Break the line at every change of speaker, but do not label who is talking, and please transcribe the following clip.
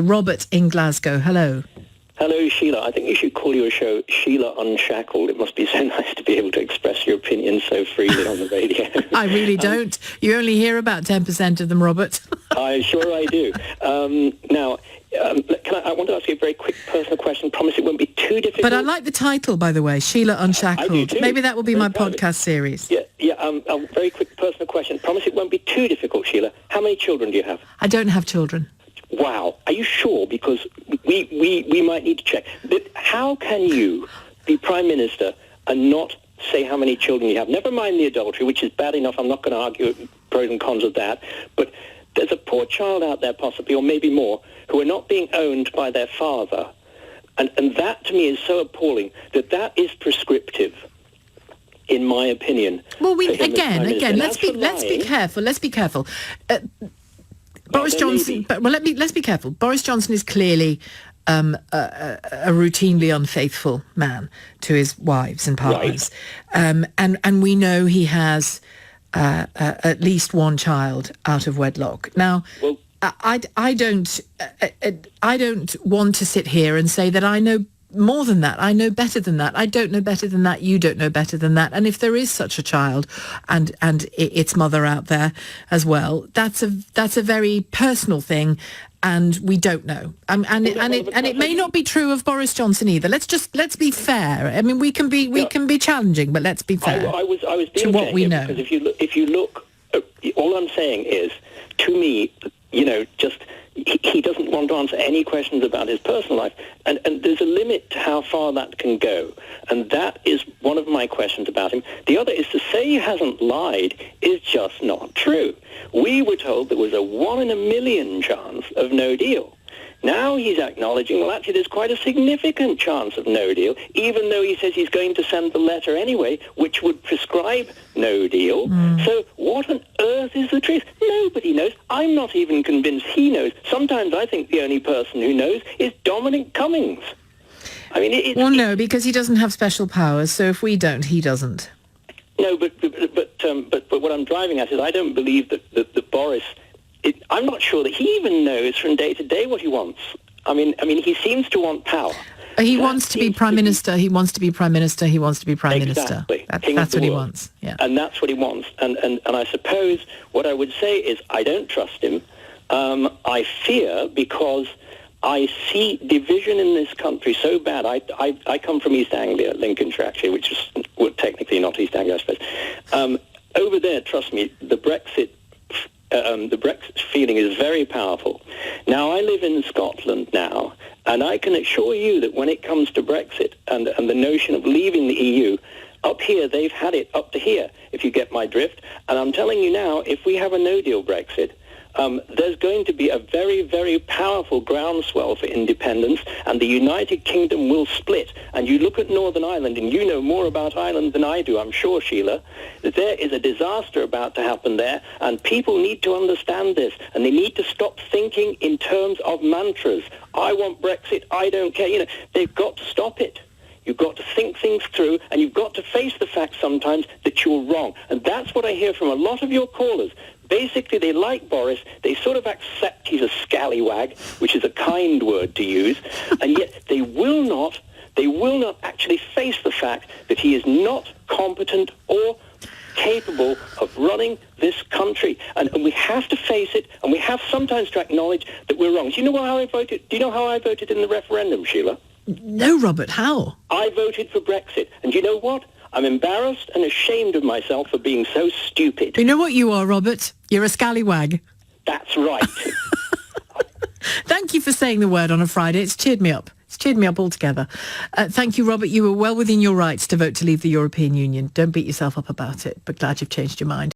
Robert in Glasgow, hello.
Hello, Sheila. I think you should call your show Sheila Unshackled. It must be so nice to be able to express your opinions so freely on the radio.
I really don't. You only hear about 10% of them, Robert.
I'm sure I do. I want to ask you a very quick personal question. Promise it won't be too difficult.
But I like the title, by the way, Sheila Unshackled.
I do too.
Maybe that will be
very
my
proudly.
podcast series.
A very quick personal question. Promise it won't be too difficult, Sheila. How many children do you have?
I don't have children.
Wow. Are you sure? Because we might need to check. But how can you be Prime Minister and not say how many children you have? Never mind the adultery, which is bad enough. I'm not going to argue pros and cons of that. But there's a poor child out there, possibly, or maybe more, who are not being owned by their father. And that, to me, is so appalling that is prescriptive, in my opinion.
Well, let's be careful. Let's be careful. Boris Johnson. Let's be careful. Boris Johnson is clearly a routinely unfaithful man to his wives and partners, right. And we know he has at least one child out of wedlock. Now, well, I don't want to sit here and say that I know more than that. I know better than that. I don't know better than that. You don't know better than that. And if there is such a child and its mother out there as well, that's a very personal thing, and we don't know. And it may not be true of Boris Johnson either. Let's be fair. I mean, we can be challenging, but let's be fair.
I was
to what we know.
Because if you look, all I'm saying is, to me, just he doesn't want to answer any questions about his personal life. And there's a limit to how far that can go. And that is one of my questions about him. The other is to say he hasn't lied is just not true. We were told there was a 1 in a million chance of no deal. Now he's acknowledging, well, actually, there's quite a significant chance of no deal, even though he says he's going to send the letter anyway, which would prescribe no deal. So what on earth is the truth? Nobody knows. I'm not even convinced he knows. Sometimes I think the only person who knows is Dominic Cummings. I mean,
no, because he doesn't have special powers, so if we don't, he doesn't.
No, but what I'm driving at is I don't believe that Boris... I'm not sure that he even knows from day to day what he wants. I mean, he seems to want power.
He wants to be Prime Minister. He wants to be Prime Minister. He wants to be Prime Minister. That's what he wants. Yeah.
And that's what he wants. And I suppose what I would say is I don't trust him. I fear because I see division in this country so bad. I come from East Anglia, Lincolnshire, actually, which is technically not East Anglia, I suppose. Over there, trust me, the Brexit feeling is very powerful. Now, I live in Scotland now, and I can assure you that when it comes to Brexit and the notion of leaving the EU, up here, they've had it up to here, if you get my drift. And I'm telling you now, if we have a no-deal Brexit, there's going to be a very, very powerful groundswell for independence, and the United Kingdom will split. And you look at Northern Ireland, and you know more about Ireland than I do, I'm sure, Sheila. There is a disaster about to happen there, and people need to understand this, and they need to stop thinking in terms of mantras. I want Brexit, I don't care. They've got to stop it. You've got to think things through, and you've got to face the fact sometimes that you're wrong. And that's what I hear from a lot of your callers. Basically, they like Boris. They sort of accept he's a scallywag, which is a kind word to use, and yet they will not actually face the fact that he is not competent or capable of running this country. And we have to face it, and we have sometimes to acknowledge that we're wrong. Do you know how I voted? Do you know how I voted in the referendum, Sheila?
No, Robert, how?
I voted for Brexit. And you know what? I'm embarrassed and ashamed of myself for being so stupid.
You know what you are, Robert? You're a scallywag.
That's right.
Thank you for saying the word on a Friday. It's cheered me up. It's cheered me up altogether. Thank you, Robert. You were well within your rights to vote to leave the European Union. Don't beat yourself up about it, but glad you've changed your mind.